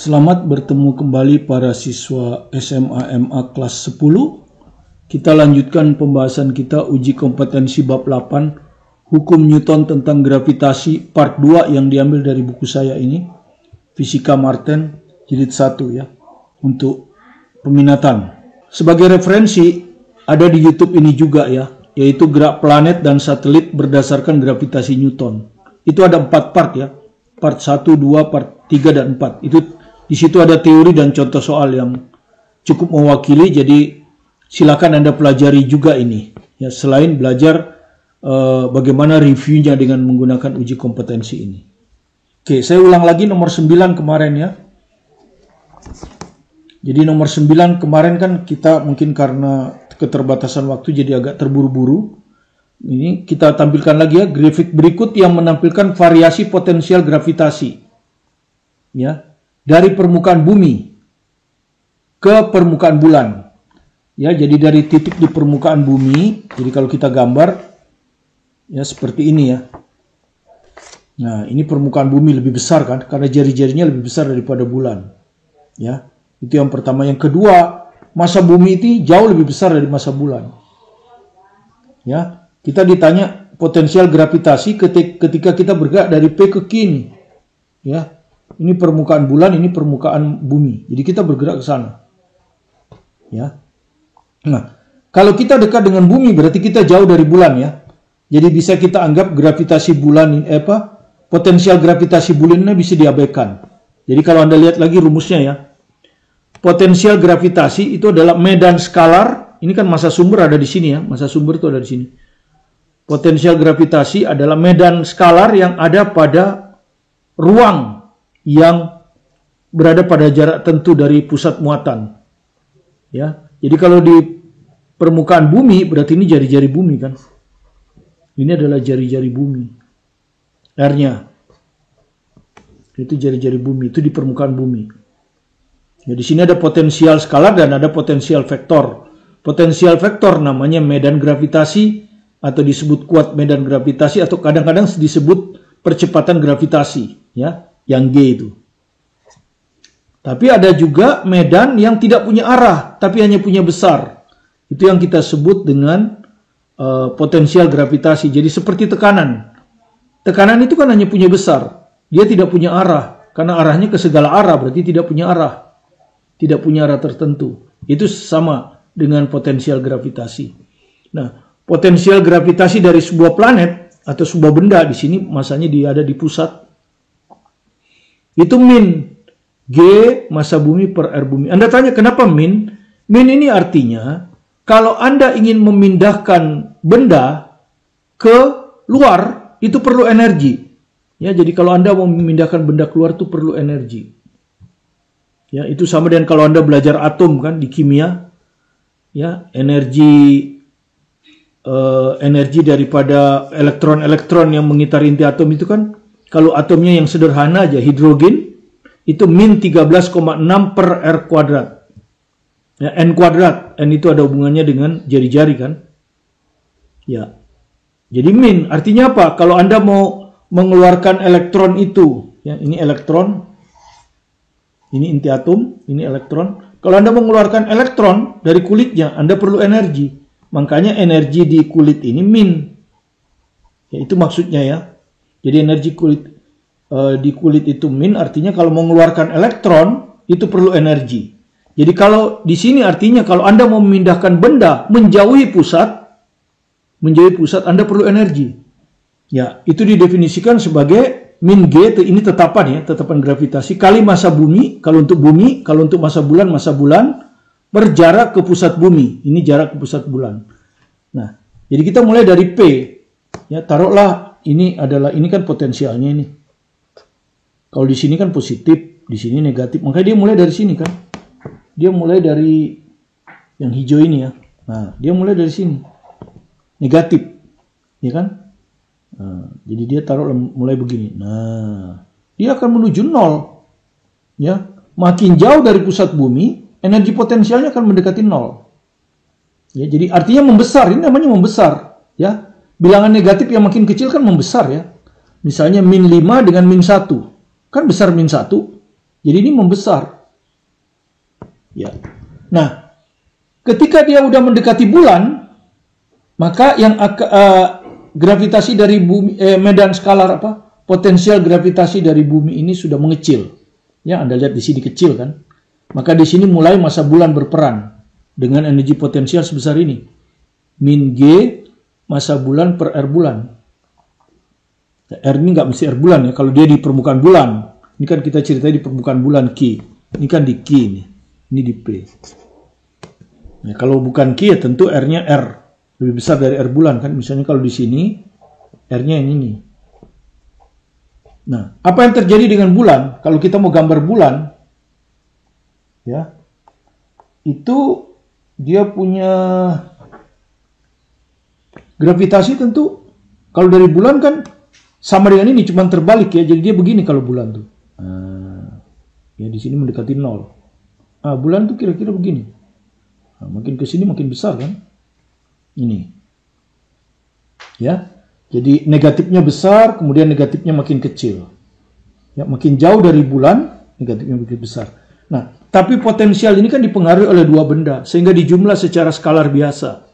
Selamat bertemu kembali para siswa SMA MA kelas 10. Kita lanjutkan pembahasan kita uji kompetensi bab 8 Hukum Newton tentang gravitasi part 2 yang diambil dari buku saya ini, Fisika Martin jilid 1 ya, untuk peminatan. Sebagai referensi ada di YouTube ini juga ya, yaitu gerak planet dan satelit berdasarkan gravitasi Newton. Itu ada 4 part ya. Part 1, 2, part 3 dan 4. Itu di situ ada teori dan contoh soal yang cukup mewakili, jadi silakan Anda pelajari juga ini ya, selain belajar bagaimana reviewnya dengan menggunakan uji kompetensi ini. Oke, saya ulang lagi nomor 9 kemarin ya. Jadi nomor 9 kemarin kan kita mungkin karena keterbatasan waktu jadi agak terburu-buru. Ini kita tampilkan lagi ya, grafik berikut yang menampilkan variasi potensial gravitasi ya, dari permukaan bumi ke permukaan bulan. Ya, jadi dari titik di permukaan bumi, jadi kalau kita gambar ya seperti ini ya. Nah, ini permukaan bumi lebih besar kan, karena jari-jarinya lebih besar daripada bulan. Ya, itu yang pertama. Yang kedua, massa bumi itu jauh lebih besar dari massa bulan. Ya, kita ditanya potensial gravitasi ketika kita bergerak dari P ke Q ini. Ya. Ini permukaan bulan, ini permukaan bumi. Jadi kita bergerak ke sana. Ya. Nah, kalau kita dekat dengan bumi berarti kita jauh dari bulan ya. Jadi bisa kita anggap gravitasi bulan ini potensial gravitasi bulan ini bisa diabaikan. Jadi kalau Anda lihat lagi rumusnya ya. Potensial gravitasi itu adalah medan skalar. Ini kan massa sumber ada di sini ya. Massa sumber itu ada di sini. Potensial gravitasi adalah medan skalar yang ada pada ruang yang berada pada jarak tentu dari pusat muatan. Ya, jadi kalau di permukaan bumi berarti ini jari-jari bumi kan. Ini adalah jari-jari bumi. R-nya itu jari-jari bumi, itu di permukaan bumi. Ya, di sini ada potensial skalar dan ada potensial vektor. Potensial vektor namanya medan gravitasi atau disebut kuat medan gravitasi atau kadang-kadang disebut percepatan gravitasi ya. Yang G itu. Tapi ada juga medan yang tidak punya arah, tapi hanya punya besar. Itu yang kita sebut dengan potensial gravitasi. Jadi seperti tekanan. Tekanan itu kan hanya punya besar. Dia tidak punya arah. Karena arahnya ke segala arah, berarti tidak punya arah. Tidak punya arah tertentu. Itu sama dengan potensial gravitasi. Nah, potensial gravitasi dari sebuah planet atau sebuah benda di sini masanya dia ada di pusat. Itu min G massa bumi per R bumi. Anda tanya kenapa min? Min ini artinya kalau Anda ingin memindahkan benda ke luar itu perlu energi. Ya, jadi kalau Anda mau memindahkan benda keluar itu perlu energi. Ya, itu sama dengan kalau Anda belajar atom kan di kimia. Ya, energi daripada elektron-elektron yang mengitari inti atom itu kan, kalau atomnya yang sederhana aja, hidrogen, itu min 13,6 per R kuadrat. Ya, N kuadrat. N itu ada hubungannya dengan jari-jari kan. Ya. Jadi min, artinya apa? Kalau Anda mau mengeluarkan elektron itu, ya, ini elektron, ini inti atom, ini elektron. Kalau Anda mengeluarkan elektron dari kulitnya, Anda perlu energi. Makanya energi di kulit ini min. Ya, itu maksudnya ya. Jadi energi kulit di kulit itu min, artinya kalau mengeluarkan elektron itu perlu energi. Jadi kalau di sini artinya kalau Anda mau memindahkan benda menjauhi pusat Anda perlu energi. Ya, itu didefinisikan sebagai min G, ini tetapan ya, tetapan gravitasi kali massa bumi, kalau untuk bumi, kalau untuk massa bulan per jarak ke pusat bumi. Ini jarak ke pusat bulan. Nah, jadi kita mulai dari P. Ya, taruhlah ini kan potensialnya ini. Kalau di sini kan positif, di sini negatif. Makanya dia mulai dari sini kan. Dia mulai dari yang hijau ini ya. Nah, dia mulai dari sini. Negatif. Ya kan? Nah, jadi dia taruh mulai begini. Nah, dia akan menuju 0. Ya. Makin jauh dari pusat bumi, energi potensialnya akan mendekati 0. Ya, jadi artinya membesar. Ini namanya membesar, ya. Bilangan negatif yang makin kecil kan membesar ya. Misalnya min 5 dengan min 1. Kan besar min 1. Jadi ini membesar. Ya. Nah, ketika dia udah mendekati bulan, maka yang gravitasi dari bumi, medan skalar potensial gravitasi dari bumi ini sudah mengecil. Ya, Anda lihat di sini kecil kan? Maka di sini mulai masa bulan berperan dengan energi potensial sebesar ini. Min G masa bulan per R bulan. R ini nggak mesti R bulan ya, kalau dia di permukaan bulan. Ini kan kita ceritanya di permukaan bulan Q. Ini kan di Q ini di P. Nah, kalau bukan Q ya tentu R-nya R. Lebih besar dari R bulan kan. Misalnya kalau di sini R-nya yang ini. Nah, apa yang terjadi dengan bulan? Kalau kita mau gambar bulan, ya, itu dia punya gravitasi tentu. Kalau dari bulan kan sama dengan ini, cuma terbalik ya. Jadi dia begini kalau bulan tuh. Ya di sini mendekati 0. Bulan tuh kira-kira begini. Makin ke sini makin besar kan? Ini. Ya. Jadi negatifnya besar, kemudian negatifnya makin kecil. Ya, makin jauh dari bulan, negatifnya makin besar. Nah, tapi potensial ini kan dipengaruhi oleh dua benda, sehingga dijumlah secara skalar biasa.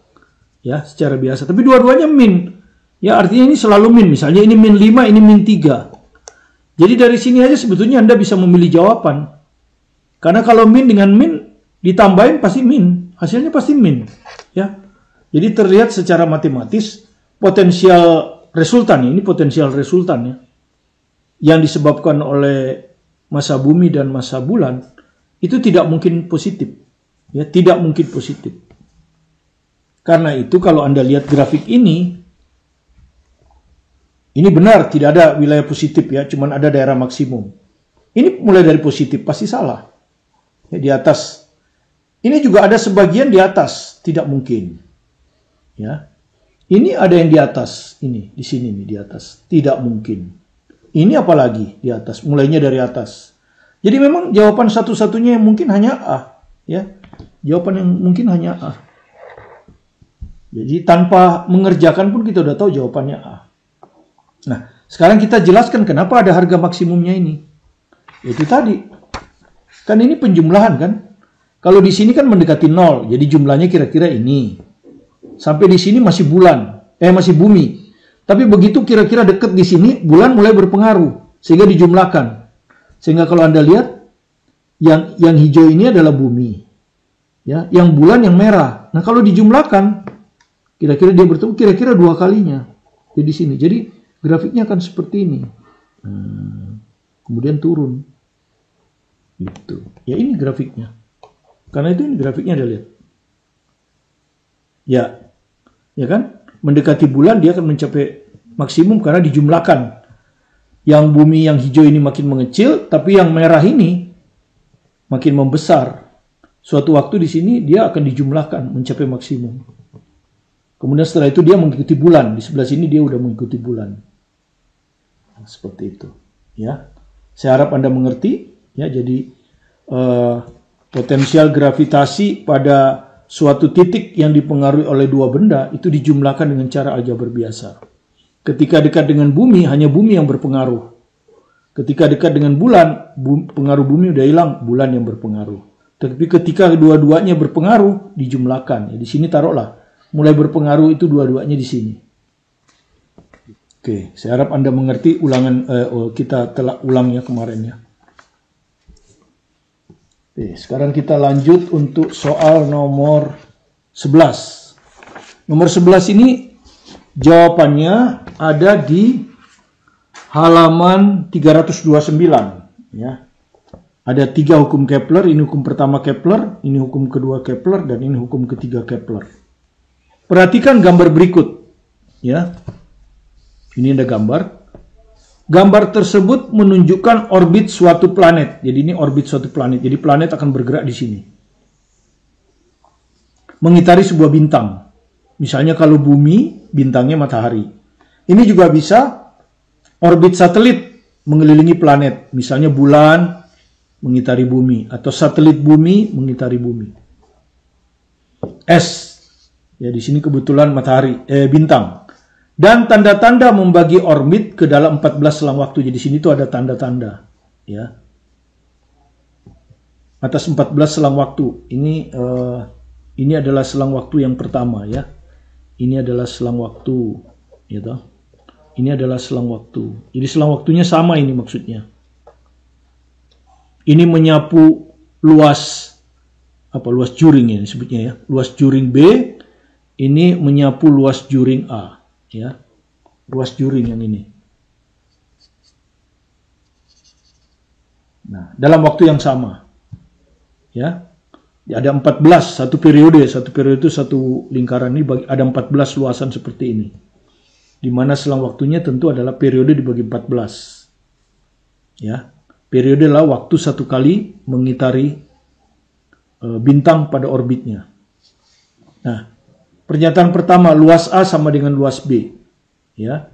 Ya, secara biasa. Tapi dua-duanya min. Ya, artinya ini selalu min. Misalnya ini min 5, ini min 3. Jadi dari sini aja sebetulnya Anda bisa memilih jawaban. Karena kalau min dengan min ditambahin pasti min. Hasilnya pasti min. Ya. Jadi terlihat secara matematis potensial resultan, ini potensial resultan ya, yang disebabkan oleh massa bumi dan massa bulan, itu tidak mungkin positif. Ya, tidak mungkin positif. Karena itu kalau Anda lihat grafik ini benar tidak ada wilayah positif ya, cuman ada daerah maksimum. Ini mulai dari positif, pasti salah. Ya, di atas. Ini juga ada sebagian di atas, tidak mungkin. Ya. Ini ada yang di atas, ini di sini nih di atas, tidak mungkin. Ini apalagi di atas, mulainya dari atas. Jadi memang jawaban satu-satunya yang mungkin hanya A, ya. Jawaban yang mungkin hanya A. Jadi tanpa mengerjakan pun kita udah tahu jawabannya A. Nah, sekarang kita jelaskan kenapa ada harga maksimumnya ini. Itu tadi. Kan ini penjumlahan kan? Kalau di sini kan mendekati 0, jadi jumlahnya kira-kira ini. Sampai di sini masih bulan, masih bumi. Tapi begitu kira-kira dekat di sini, bulan mulai berpengaruh sehingga dijumlahkan. Sehingga kalau Anda lihat yang hijau ini adalah bumi. Ya, yang bulan yang merah. Nah, kalau dijumlahkan kira-kira dia bertemu kira-kira 2 kalinya. Jadi di sini. Jadi grafiknya akan seperti ini. Kemudian turun. Gitu. Ya ini grafiknya. Karena itu ini grafiknya Anda lihat. Ya kan? Mendekati bulan dia akan mencapai maksimum karena dijumlahkan. Yang bumi yang hijau ini makin mengecil, tapi yang merah ini makin membesar. Suatu waktu di sini dia akan dijumlahkan mencapai maksimum. Kemudian setelah itu dia mengikuti bulan. Di sebelah sini dia udah mengikuti bulan. Nah, seperti itu. Ya, saya harap Anda mengerti. Ya, jadi potensial gravitasi pada suatu titik yang dipengaruhi oleh dua benda itu dijumlahkan dengan cara aljabar biasa. Ketika dekat dengan bumi, hanya bumi yang berpengaruh. Ketika dekat dengan bulan, pengaruh bumi udah hilang, bulan yang berpengaruh. Tapi ketika dua-duanya berpengaruh, dijumlahkan. Ya, di sini taruhlah, mulai berpengaruh itu dua-duanya di sini. Oke, saya harap Anda mengerti kita telah ulang ya kemarin ya. Oke, sekarang kita lanjut untuk soal nomor 11. Nomor 11 ini jawabannya ada di halaman 329 ya. Ada 3 hukum Kepler, ini hukum pertama Kepler, ini hukum kedua Kepler, dan ini hukum ketiga Kepler. Perhatikan gambar berikut ya. Ini ada gambar. Gambar tersebut menunjukkan orbit suatu planet. Jadi ini orbit suatu planet. Jadi planet akan bergerak di sini. Mengitari sebuah bintang. Misalnya kalau bumi, bintangnya matahari. Ini juga bisa orbit satelit mengelilingi planet. Misalnya bulan mengitari bumi. Atau satelit bumi mengitari bumi. S. Ya di sini kebetulan matahari, bintang. Dan tanda-tanda membagi orbit ke dalam 14 selang waktu. Jadi di sini tuh ada tanda-tanda, ya. atas 14 selang waktu. Ini adalah selang waktu yang pertama ya. Ini adalah selang waktu, gitu. Ini adalah selang waktu. Jadi selang waktunya sama ini maksudnya. Ini menyapu luas juring ya disebutnya ya. Luas juring B ini menyapu luas juring A ya. Luas juring yang ini. Nah, dalam waktu yang sama. Ya. Ada 14 satu periode itu satu lingkaran ini ada 14 luasan seperti ini. Di mana selang waktunya tentu adalah periode dibagi 14. Ya. Periode lah waktu satu kali mengitari bintang pada orbitnya. Nah, pernyataan pertama, luas A sama dengan luas B. Ya.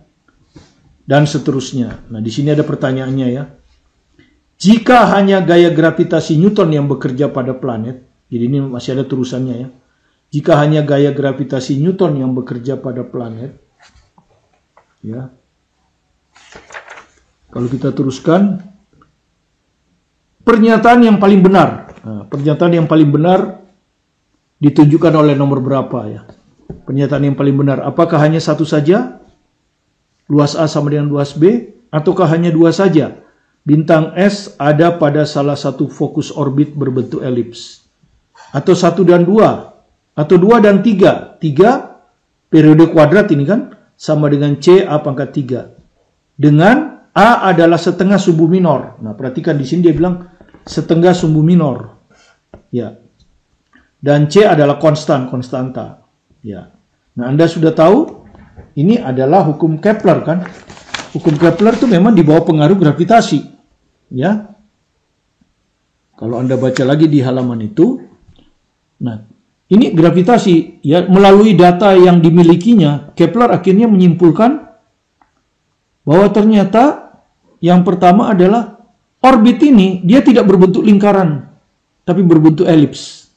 Dan seterusnya. Nah, di sini ada pertanyaannya ya. Jika hanya gaya gravitasi Newton yang bekerja pada planet, jadi ini masih ada terusannya ya. Jika hanya gaya gravitasi Newton yang bekerja pada planet, ya. Kalau kita teruskan, pernyataan yang paling benar. Nah, pernyataan yang paling benar ditunjukkan oleh nomor berapa ya? Pernyataan yang paling benar. Apakah hanya satu saja? Luas A sama dengan luas B? Ataukah hanya dua saja? Bintang S ada pada salah satu fokus orbit berbentuk elips. Atau 1 dan 2. Atau 2 dan 3. 3 periode kuadrat ini kan sama dengan C A pangkat 3. Dengan A adalah setengah sumbu minor. Nah, perhatikan di sini dia bilang setengah sumbu minor. Ya. Dan C adalah konstanta. Ya. Nah, Anda sudah tahu ini adalah hukum Kepler kan? Hukum Kepler itu memang di bawah pengaruh gravitasi. Ya. Kalau Anda baca lagi di halaman itu, nah, ini gravitasi ya, melalui data yang dimilikinya, Kepler akhirnya menyimpulkan bahwa ternyata yang pertama adalah orbit ini dia tidak berbentuk lingkaran, tapi berbentuk elips.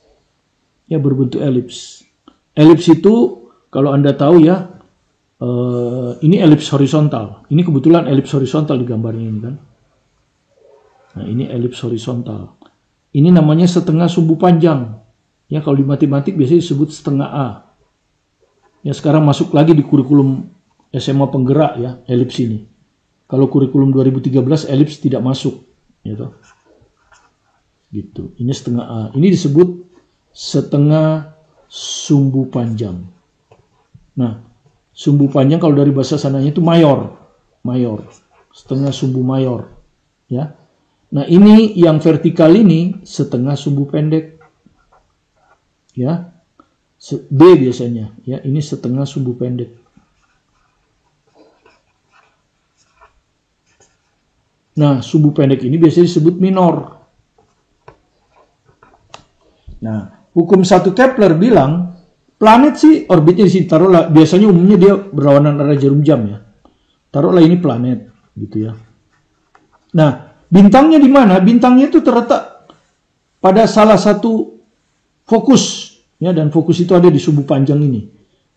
Ya, berbentuk elips. Elips itu kalau Anda tahu ya, ini elips horizontal. Ini kebetulan elips horizontal di gambarnya ini kan. Nah, ini elips horizontal. Ini namanya setengah sumbu panjang. Ya, kalau di matematik biasanya disebut setengah A. Ya, sekarang masuk lagi di kurikulum SMA penggerak ya, elips ini. Kalau kurikulum 2013 elips tidak masuk, gitu. Gitu. Ini setengah A. Ini disebut setengah sumbu panjang. Nah, sumbu panjang kalau dari bahasa sananya itu mayor. Setengah sumbu mayor, ya. Nah, ini yang vertikal ini setengah sumbu pendek. Ya. B biasanya, ya. Ini setengah sumbu pendek. Nah, sumbu pendek ini biasanya disebut minor. Nah, hukum 1 Kepler bilang planet sih orbitnya di sini, taruhlah biasanya umumnya dia berlawanan arah jarum jam ya. Taruhlah ini planet gitu ya. Nah, bintangnya di mana? Bintangnya itu terletak pada salah satu fokus ya, dan fokus itu ada di sumbu panjang ini.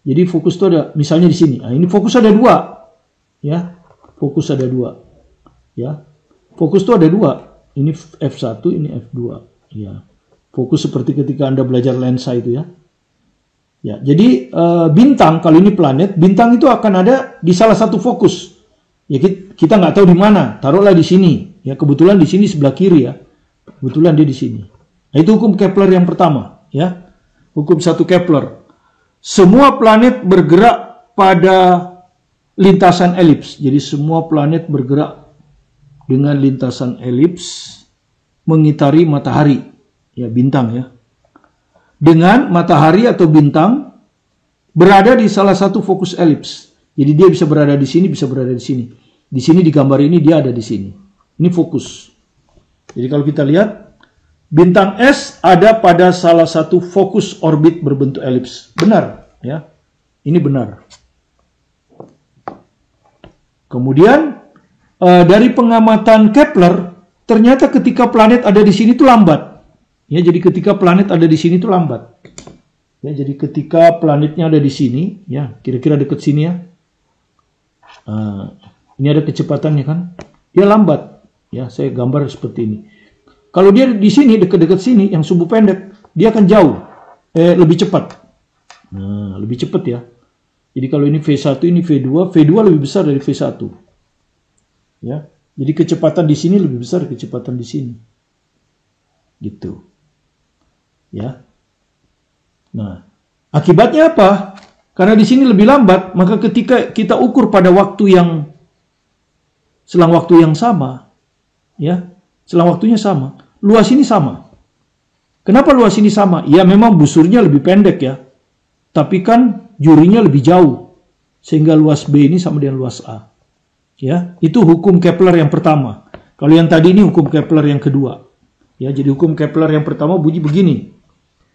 Jadi fokus itu ada misalnya di sini. Nah, ini fokus ada 2. Ya. Fokus ada 2. Ya. Fokus itu ada 2. Ini F1, ini F2. Ya. Fokus seperti ketika Anda belajar lensa itu ya. Ya, jadi bintang, kalau ini planet, bintang itu akan ada di salah satu fokus. Ya, kita nggak tahu di mana. Taruhlah di sini. Ya, kebetulan di sini sebelah kiri ya. Kebetulan dia di sini. Nah, itu hukum Kepler yang pertama, ya. Hukum 1 Kepler. Semua planet bergerak pada lintasan elips. Jadi semua planet bergerak dengan lintasan elips mengitari matahari. Ya, bintang ya. Dengan matahari atau bintang berada di salah satu fokus elips. Jadi dia bisa berada di sini, bisa berada di sini. Di sini di gambar ini dia ada di sini. Ini fokus. Jadi kalau kita lihat, bintang S ada pada salah satu fokus orbit berbentuk elips. Benar, ya. Ini benar. Kemudian dari pengamatan Kepler, ternyata ketika planet ada di sini itu lambat. Ya, jadi ketika planet ada di sini itu lambat. Ya, jadi ketika planetnya ada di sini, ya, kira-kira dekat sini ya. Ini ada kecepatannya kan? Dia lambat. Ya, saya gambar seperti ini. Kalau dia di sini, dekat-dekat sini, yang sumbu pendek, dia akan jauh, lebih cepat. Nah, lebih cepat ya. Jadi kalau ini V1, ini V2, V2 lebih besar dari V1. Ya. Jadi kecepatan di sini lebih besar dari kecepatan di sini. Gitu. Ya. Nah, akibatnya apa? Karena di sini lebih lambat, maka ketika kita ukur pada waktu yang selang waktu yang sama, ya, selang waktunya sama, luas ini sama. Kenapa luas ini sama? Ya memang busurnya lebih pendek ya, tapi kan jurinya lebih jauh, sehingga luas B ini sama dengan luas A. Ya, itu hukum Kepler yang pertama. Kalau yang tadi ini hukum Kepler yang kedua. Ya, jadi hukum Kepler yang pertama bunyi begini.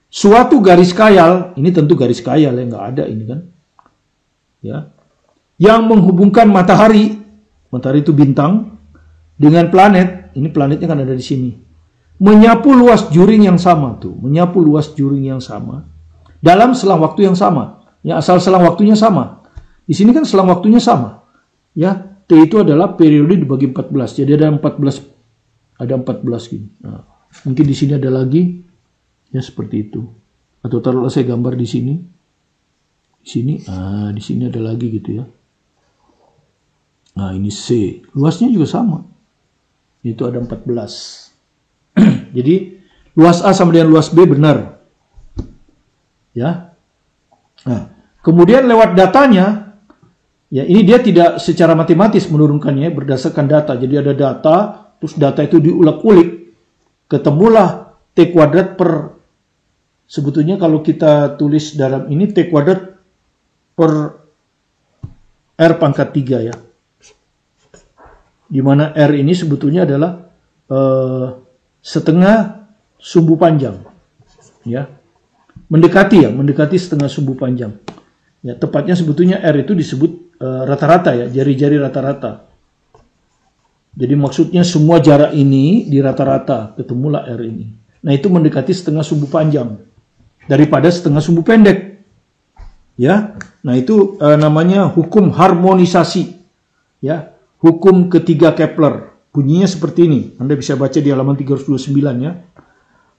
Suatu garis khayal, ini tentu garis khayal ya, nggak ada ini kan. Ya. Yang menghubungkan matahari itu bintang, dengan planet, ini planetnya kan ada di sini. Menyapu luas juring yang sama tuh, menyapu luas juring yang sama dalam selang waktu yang sama. Ya, asal selang waktunya sama. Di sini kan selang waktunya sama. Ya, T itu adalah periode dibagi 14. Jadi ada 14 gini. Nah, mungkin di sini ada lagi. Ya seperti itu. Atau taruhlah saya gambar di sini. Di sini, di sini ada lagi gitu ya. Nah, ini C. Luasnya juga sama. Itu ada 14. Jadi, luas A sama dengan luas B benar. Ya. Nah, kemudian lewat datanya, ya ini dia tidak secara matematis menurunkannya berdasarkan data. Jadi ada data, terus data itu diulek-ulik. Ketemulah T kuadrat per, sebetulnya kalau kita tulis dalam ini T kuadrat per R pangkat 3 ya. Di mana R ini sebetulnya adalah setengah sumbu panjang. Ya. Mendekati setengah sumbu panjang. Ya, tepatnya sebetulnya R itu disebut rata-rata ya, jari-jari rata-rata. Jadi maksudnya semua jarak ini di rata-rata, ketemulah R ini. Nah, itu mendekati setengah sumbu panjang daripada setengah sumbu pendek. Ya. Nah, itu namanya hukum harmonisasi. Ya. Hukum ketiga Kepler. Bunyinya seperti ini. Anda bisa baca di halaman 329 ya.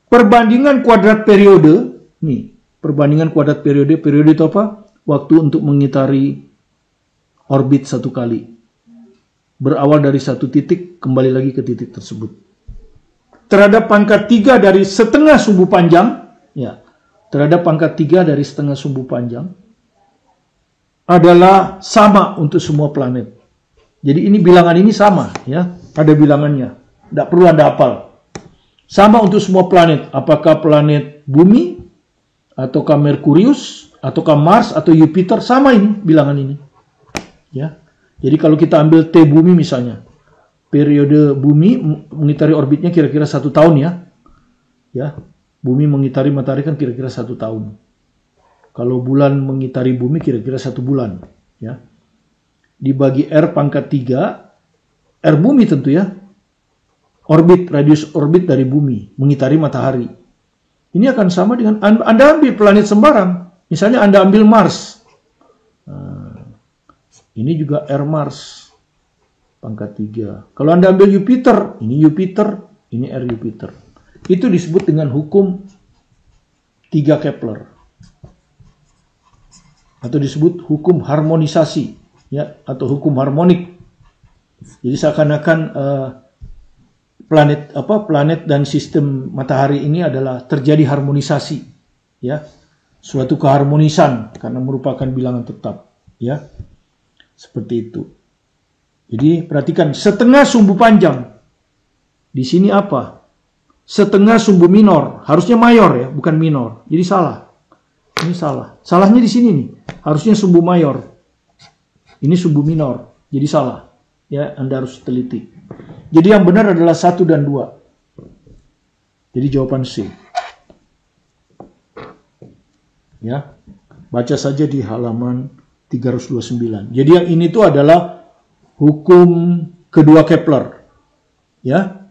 Perbandingan kuadrat periode. Nih, perbandingan kuadrat periode. Periode itu apa? Waktu untuk mengitari orbit satu kali. Berawal dari satu titik, kembali lagi ke titik tersebut. Terhadap pangkat 3 dari setengah sumbu panjang. Ya. Terhadap pangkat 3 dari setengah sumbu panjang. Adalah sama untuk semua planet. Jadi ini bilangan ini sama ya, ada bilangannya. Tidak perlu Anda hafal. Sama untuk semua planet, apakah planet Bumi ataukah Merkurius ataukah Mars atau Jupiter, sama ini bilangan ini. Ya. Jadi kalau kita ambil T Bumi misalnya, periode Bumi mengitari orbitnya kira-kira 1 tahun ya. Ya. Bumi mengitari matahari kan kira-kira 1 tahun. Kalau bulan mengitari Bumi kira-kira 1 bulan, ya. Dibagi R pangkat 3, R Bumi tentu ya, orbit, radius orbit dari Bumi, mengitari matahari. Ini akan sama dengan, Anda ambil planet sembarang, misalnya Anda ambil Mars, nah, ini juga R Mars, pangkat 3. Kalau Anda ambil Jupiter, ini R Jupiter. Itu disebut dengan hukum 3 Kepler. Atau disebut hukum harmonisasi. Ya, atau hukum harmonik. Jadi seakan-akan planet dan sistem matahari ini adalah terjadi harmonisasi, ya, suatu keharmonisan karena merupakan bilangan tetap, ya, seperti itu. Jadi perhatikan setengah sumbu panjang. Di sini apa? Setengah sumbu minor, harusnya mayor ya, bukan minor. Jadi salah. Ini salah. Salahnya di sini nih, harusnya sumbu mayor. Ini sumbu minor, jadi salah. Ya, Anda harus teliti. Jadi yang benar adalah 1 dan 2. Jadi jawaban C. Ya, baca saja di halaman 329. Jadi yang ini tuh adalah hukum kedua Kepler. Ya,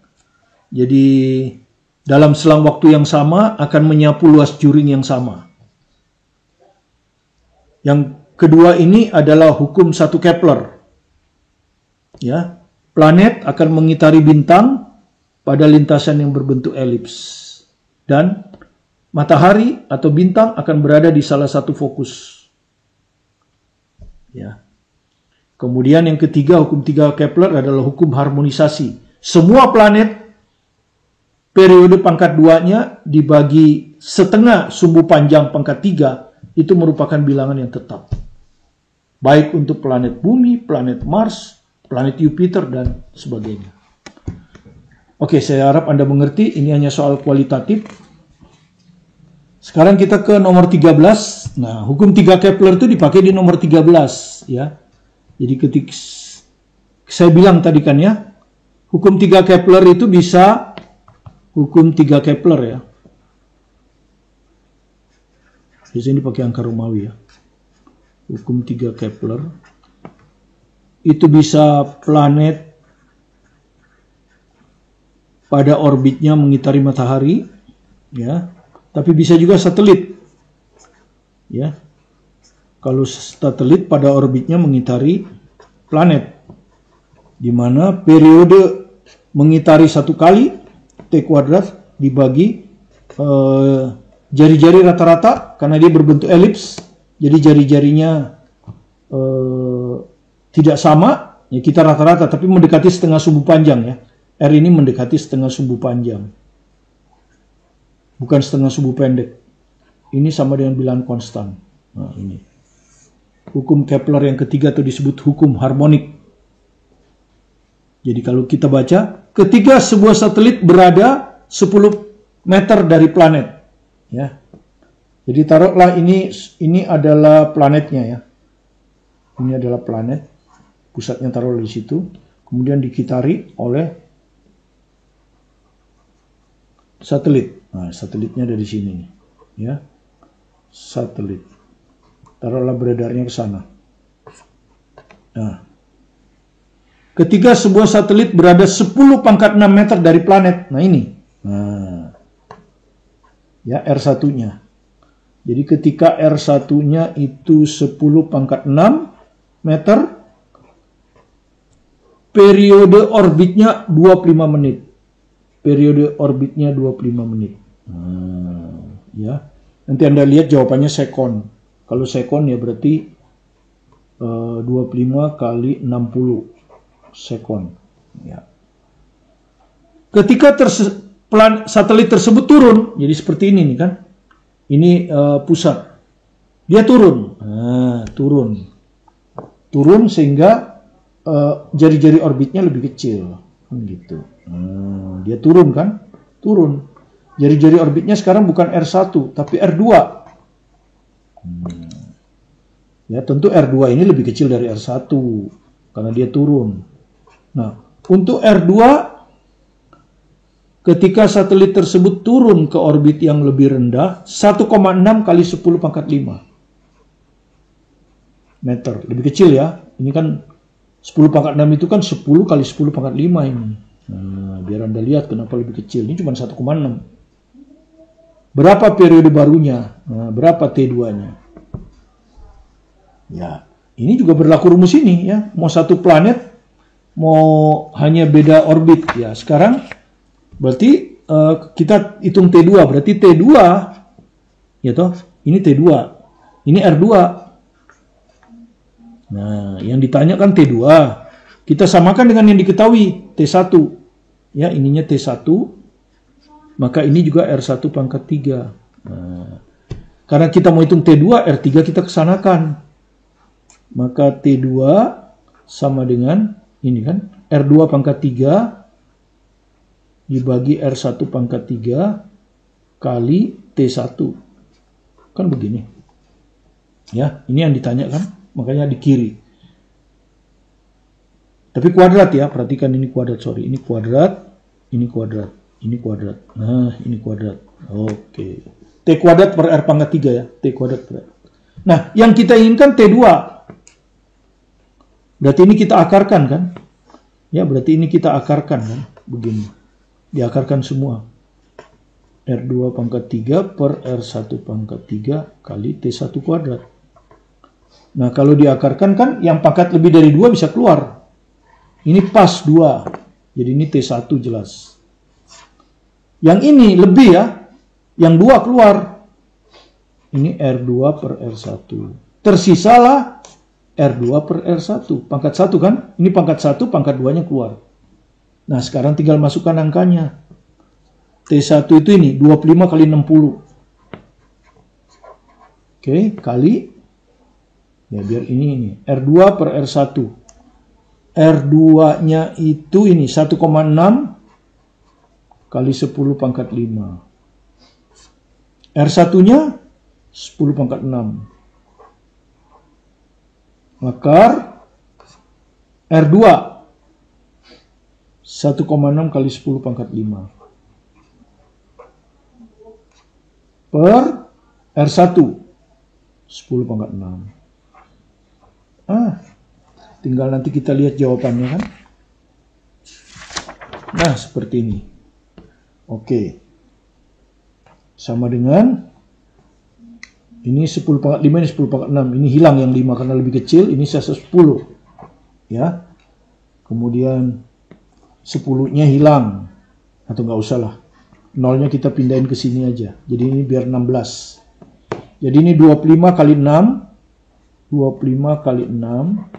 jadi dalam selang waktu yang sama akan menyapu luas juring yang sama. Yang kedua ini adalah hukum 1 Kepler. Ya, planet akan mengitari bintang pada lintasan yang berbentuk elips. Dan matahari atau bintang akan berada di salah satu fokus. Ya. Kemudian yang ketiga, hukum 3 Kepler adalah hukum harmonisasi. Semua planet periode pangkat 2-nya dibagi setengah sumbu panjang pangkat 3 itu merupakan bilangan yang tetap. Baik untuk planet Bumi, planet Mars, planet Jupiter, dan sebagainya. Oke, saya harap Anda mengerti, ini hanya soal kualitatif. Sekarang kita ke nomor 13. Nah, hukum 3 Kepler itu dipakai di nomor 13. Ya. Jadi ketika saya bilang tadi kan ya, hukum 3 Kepler itu bisa hukum 3 Kepler ya. Di sini pakai angka Romawi ya. Hukum 3 Kepler itu bisa planet pada orbitnya mengitari matahari ya, tapi bisa juga satelit ya. Kalau satelit pada orbitnya mengitari planet, di mana periode mengitari satu kali T kuadrat dibagi jari-jari rata-rata karena dia berbentuk elips, jadi jari-jarinya tidak sama ya, kita rata-rata tapi mendekati setengah sumbu panjang ya. R ini mendekati setengah sumbu panjang, bukan setengah sumbu pendek. Ini sama dengan bilangan konstan. Nah, ini hukum Kepler yang ketiga itu disebut hukum harmonik. Jadi kalau kita baca, ketika sebuah satelit berada 10 meter dari planet, ya. Jadi taruhlah ini adalah planetnya ya. Ini adalah planet, pusatnya taruh di situ, kemudian dikitari oleh satelit. Nah, satelitnya dari sini nih, ya. Satelit. Taruhlah beredarnya ke sana. Nah, ketika sebuah satelit berada 10 pangkat 6 meter dari planet, nah ini. Nah, ya R1-nya. Jadi ketika R1-nya itu 10 pangkat 6 meter, periode orbitnya 25 menit. Periode orbitnya 25 menit. Nah, ya. Nanti Anda lihat jawabannya sekon. Kalau sekon ya berarti 25 kali 60 sekon. Ya. Ketika satelit tersebut turun, jadi seperti ini nih kan. Ini pusat. Dia turun. Nah, turun sehingga jari-jari orbitnya lebih kecil. Gitu. Dia turun kan? Turun. Jari-jari orbitnya sekarang bukan R1, tapi R2. Ya, tentu R2 ini lebih kecil dari R1 karena dia turun. Nah, untuk R2 ketika satelit tersebut turun ke orbit yang lebih rendah, 1,6 kali 10 pangkat 5 meter. Lebih kecil ya. Ini kan 10 pangkat 6 itu kan 10 kali 10 pangkat 5 ini. Nah, biar Anda lihat kenapa lebih kecil. Ini cuma 1,6. Berapa periode barunya? Nah, berapa T2-nya? Ya, ini juga berlaku rumus ini ya. Mau satu planet, mau hanya beda orbit. Ya, sekarang berarti kita hitung T2. Berarti T2, ya toh, ini T2. Ini R2. Nah, yang ditanya kan T2. Kita samakan dengan yang diketahui, T1. Ya, ininya T1. Maka ini juga R1 pangkat 3. Nah, karena kita mau hitung T2, R3 kita kesanakan. Maka T2 sama dengan ini kan, R2 pangkat 3 dibagi R1 pangkat 3 kali T1. Kan begini. Ya, ini yang ditanya kan, makanya di kiri. Tapi kuadrat ya, perhatikan ini kuadrat, sorry. Ini kuadrat, ini kuadrat, ini kuadrat. Nah, ini kuadrat. Oke. T kuadrat per R pangkat 3 ya, T kuadrat per R. Nah, yang kita inginkan T2. Berarti ini kita akarkan kan? Ya, berarti ini kita akarkan kan? Begini. Diakarkan semua. R2 pangkat 3 per R1 pangkat 3 kali T1 kuadrat. Nah, kalau diakarkan kan yang pangkat lebih dari 2 bisa keluar. Ini pas 2. Jadi ini T1 jelas. Yang ini lebih ya. Yang 2 keluar. Ini R2 per R1. Tersisalah R2 per R1. Pangkat 1 kan? Ini pangkat 1, pangkat 2-nya keluar. Nah, sekarang tinggal masukkan angkanya. T1 itu ini, 25 kali 60. Oke, kali. Ya, biar ini. R2 per R1. R2-nya itu ini, 1,6 kali 10 pangkat 5. R1-nya 10 pangkat 6. Akar R2 1,6 kali 10 pangkat 5 per R1 10 pangkat 6. Tinggal nanti kita lihat jawabannya kan. Nah, seperti ini. Oke. Sama dengan ini 10 pangkat 5, ini 10 pangkat 6. Ini hilang yang 5 karena lebih kecil. Ini saya 10. Ya. Kemudian 10-nya hilang. Atau nggak usah lah. Nolnya kita pindahin ke sini aja. Jadi ini biar 16. Jadi ini 25 kali 6. 25 kali 6.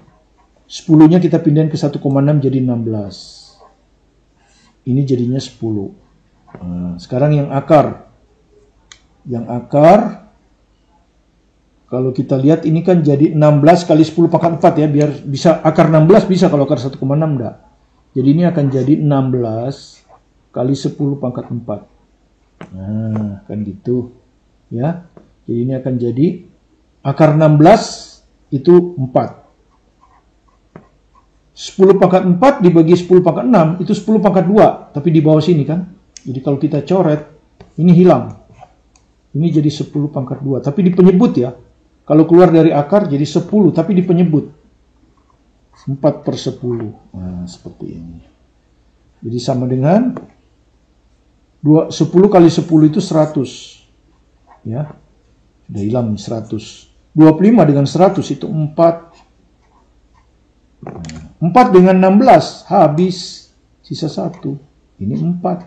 10-nya kita pindahin ke 1,6 jadi 16. Ini jadinya 10. Nah, sekarang yang akar. Yang akar, kalau kita lihat ini kan jadi 16 kali 10 pangkat 4 ya. Biar bisa akar 16 bisa, kalau akar 1,6 enggak. Jadi ini akan jadi 16 kali 10 pangkat 4. Nah, kan gitu. Ya. Jadi ini akan jadi akar 16 itu 4. 10 pangkat 4 dibagi 10 pangkat 6 itu 10 pangkat 2. Tapi di bawah sini kan. Jadi kalau kita coret, ini hilang. Ini jadi 10 pangkat 2. Tapi di penyebut ya. Kalau keluar dari akar jadi 10. Tapi di penyebut. 4 per 10. Nah, seperti ini. Jadi sama dengan 10 kali 10 itu 100. Ya. Sudah hilang 100. 25 dengan 100 itu 4. 4 dengan 16 habis. Sisa 1. Ini 4.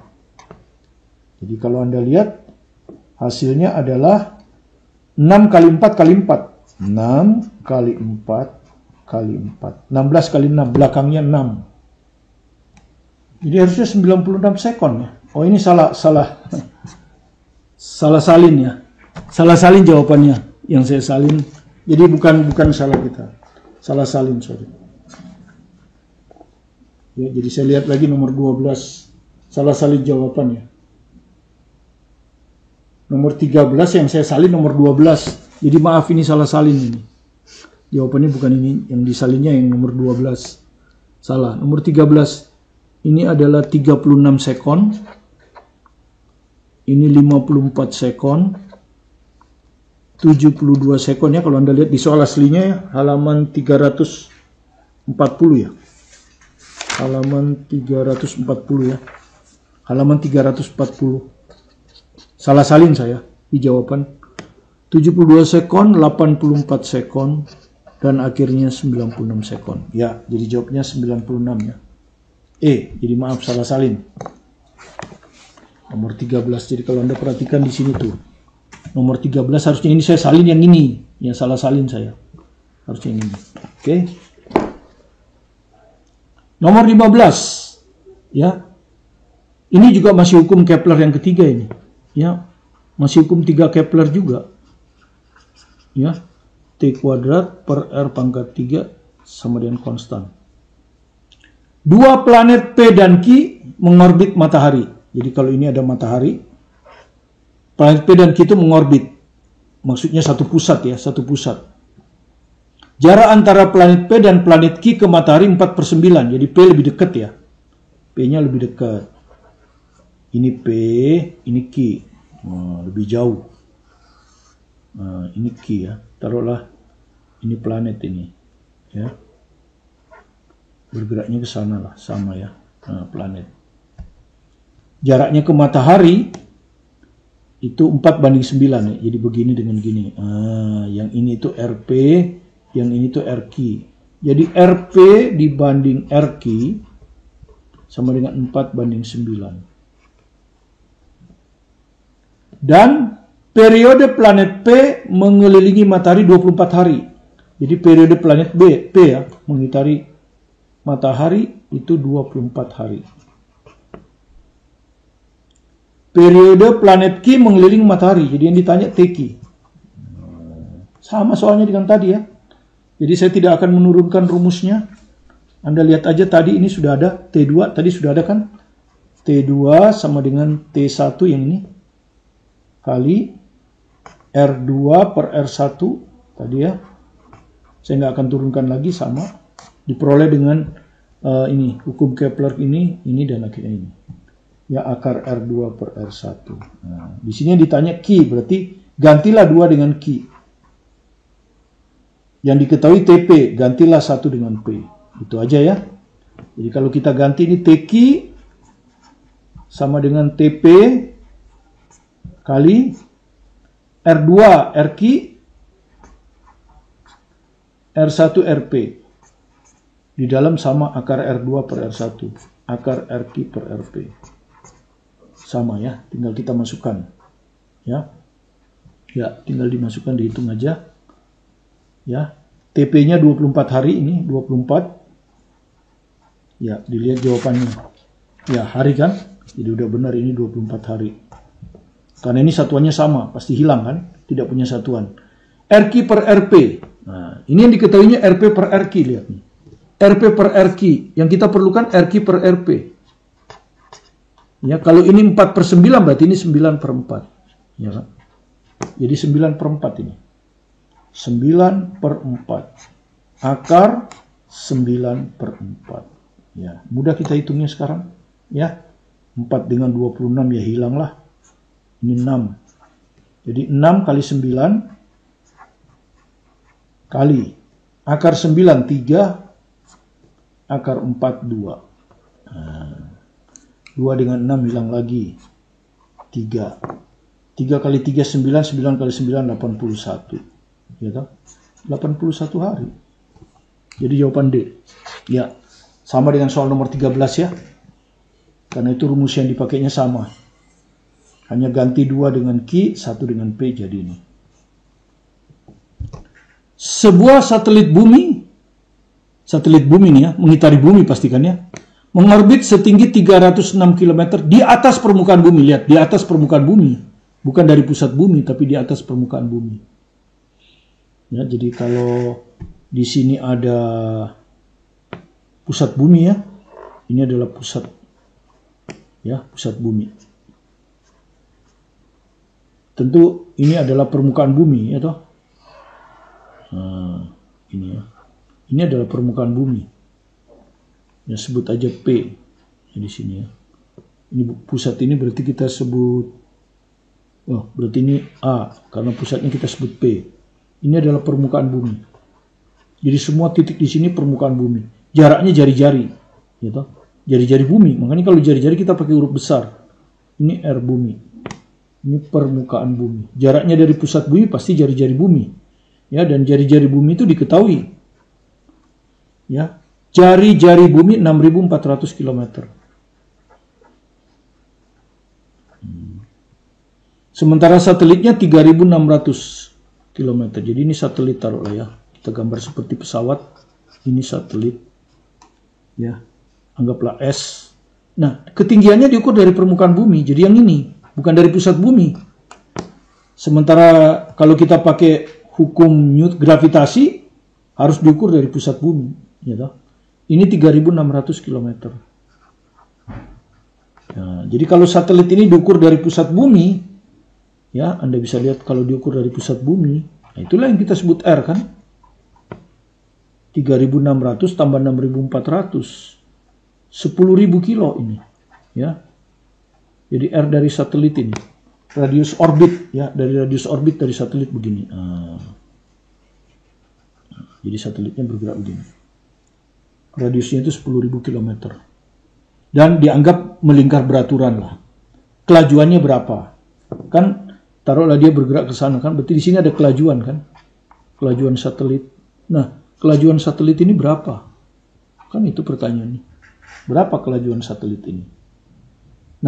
Jadi kalau Anda lihat hasilnya adalah 6 kali 4 kali 4. 6 kali 4 kali 4. 16 kali 6. Belakangnya 6. Jadi harusnya 96 sekon ya. Oh ini salah salin ya. Salah salin jawabannya. Yang saya salin. Jadi bukan salah kita. Salah salin, sorry. Ya, jadi saya lihat lagi nomor 12. Salah salin jawabannya. Nomor 13 yang saya salin nomor 12. Jadi maaf ini salah salin ini. Jawabannya bukan ini. Yang disalinnya yang nomor 12. Salah. Nomor 13. Ini adalah 36 sekon. Ini 54 sekon. 72 sekon ya. Kalau Anda lihat di soal aslinya ya. Halaman 340 ya. Halaman 340 ya. Halaman 340. Salah salin saya di jawaban. 72 sekon, 84 sekon, dan akhirnya 96 sekon. Ya, jadi jawabnya 96 ya. Jadi maaf salah salin. Nomor 13. Jadi kalau Anda perhatikan di sini tuh. Nomor 13 harusnya ini saya salin yang ini. Yang salah salin saya. Harusnya yang ini. Oke. Nomor 15. Ya. Ini juga masih hukum Kepler yang ketiga ini. Ya. Masih hukum 3 Kepler juga. Ya. T kuadrat per R pangkat 3 sama dengan konstan. 2 planet P dan Q mengorbit matahari. Jadi kalau ini ada matahari, planet P dan Q itu mengorbit. Maksudnya satu pusat ya, satu pusat. Jarak antara planet P dan planet Q ke matahari 4/9. Jadi P lebih dekat ya. P-nya lebih dekat. Ini P, ini Q. Lebih jauh. Ini Q ya. Taruhlah ini planet ini. Ya. Bergeraknya ke sana lah, sama ya. Planet. Jaraknya ke matahari itu 4/9 ya. Jadi begini dengan gini. Yang ini itu RP, yang ini itu RQ. Jadi RP dibanding RQ sama dengan 4/9. Dan periode planet P mengelilingi matahari 24 hari. Jadi periode planet P ya, mengitari matahari itu 24 hari. Periode planet Q mengelilingi matahari. Jadi yang ditanya TQ. Sama soalnya dengan tadi ya. Jadi saya tidak akan menurunkan rumusnya. Anda lihat aja tadi ini sudah ada. T2 tadi sudah ada kan. T2 sama dengan T1 yang ini. Kali R2 per R1. Tadi ya. Saya nggak akan turunkan lagi sama. Diperoleh dengan ini. Hukum Kepler ini dan akhirnya ini. Ya akar R2 per R1. Nah, di sini ditanya Q, berarti gantilah 2 dengan Q. Yang diketahui TP, gantilah 1 dengan P. Itu aja ya. Jadi kalau kita ganti ini TQ sama dengan TP kali R2 RQ R1 RP. Di dalam sama akar R2 per R1. Akar RQ per RP. Sama ya, tinggal kita masukkan. Ya, tinggal dimasukkan, dihitung aja. Ya, TP-nya 24 hari ini, 24. Ya, dilihat jawabannya. Ya, hari kan? Jadi udah benar ini 24 hari. Karena ini satuannya sama, pasti hilang kan? Tidak punya satuan. RQ per RP. Nah, ini yang diketahuinya RP per RQ, lihat nih. RP per RQ. Yang kita perlukan RQ per RP. Ya, kalau ini 4/9 berarti ini 9/4. Ya kan? Jadi 9/4 ini. 9/4. Akar 9/4. Ya, mudah kita hitungnya sekarang. Ya, 4 dengan 26 ya hilanglah. Ini 6. Jadi 6 kali 9 kali akar 9 3 akar 4 2. Nah, 2 dengan 6 hilang lagi. 3. 3 kali 3 9, 9 kali 9 81. Ya kan? 81 hari. Jadi jawaban D. Ya. Sama dengan soal nomor 13 ya. Karena itu rumus yang dipakainya sama. Hanya ganti 2 dengan Q, 1 dengan P jadi ini. Sebuah satelit bumi nih ya, mengitari bumi pastikan ya. Mengorbit setinggi 306 km di atas permukaan bumi. Lihat, di atas permukaan bumi. Bukan dari pusat bumi, tapi di atas permukaan bumi. Ya, jadi kalau di sini ada pusat bumi ya. Ini adalah pusat. Ya, pusat bumi. Tentu ini adalah permukaan bumi ya toh. Nah, ini ya. Ini adalah permukaan bumi. Ya, sebut aja P ya, di sini ya. Ini pusat ini berarti kita sebut, oh berarti ini A karena pusatnya kita sebut P. Ini adalah permukaan bumi. Jadi semua titik di sini permukaan bumi. Jaraknya jari-jari, gitu. Jari-jari bumi. Makanya kalau jari-jari kita pakai huruf besar. Ini R bumi. Ini permukaan bumi. Jaraknya dari pusat bumi pasti jari-jari bumi. Ya, dan jari-jari bumi itu diketahui. Ya. Jari-jari bumi 6.400 km. Sementara satelitnya 3.600 km. Jadi ini satelit taruhlah ya. Kita gambar seperti pesawat. Ini satelit. Ya. Anggaplah S. Nah, ketinggiannya diukur dari permukaan bumi. Jadi yang ini. Bukan dari pusat bumi. Sementara kalau kita pakai hukum Newton gravitasi. Harus diukur dari pusat bumi. Ya toh? Ini 3.600 km. Nah, jadi kalau satelit ini diukur dari pusat bumi, ya Anda bisa lihat kalau diukur dari pusat bumi, nah itulah yang kita sebut R kan. 3.600 tambah 6.400. 10.000 kilo ini. Ya. Jadi R dari satelit ini. Radius orbit, ya, dari radius orbit dari satelit begini. Jadi satelitnya bergerak begini. Radiusnya itu 10.000 km. Dan dianggap melingkar beraturan lah. Kelajuannya berapa? Kan taruhlah dia bergerak ke sana kan, berarti di sini ada kelajuan kan? Kelajuan satelit. Nah, kelajuan satelit ini berapa? Kan itu pertanyaannya. Berapa kelajuan satelit ini?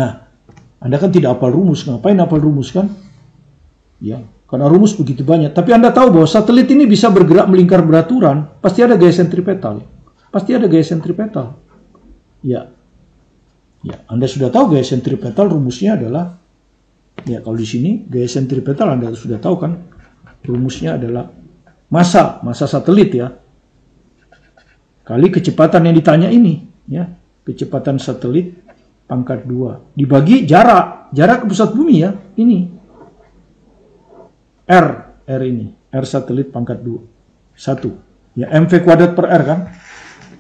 Nah, Anda kan tidak hafal rumus. Ngapain hafal rumus kan? Ya, karena rumus begitu banyak. Tapi Anda tahu bahwa satelit ini bisa bergerak melingkar beraturan, pasti ada gaya sentripetal. Pasti ada gaya sentripetal. Ya. Ya, Anda sudah tahu gaya sentripetal rumusnya adalah, ya kalau di sini gaya sentripetal Anda sudah tahu kan, rumusnya adalah massa satelit ya, kali kecepatan yang ditanya ini, ya, kecepatan satelit pangkat 2 dibagi jarak ke pusat bumi ya, ini R ini, R satelit pangkat 2, 1 ya, mv kuadrat per R kan,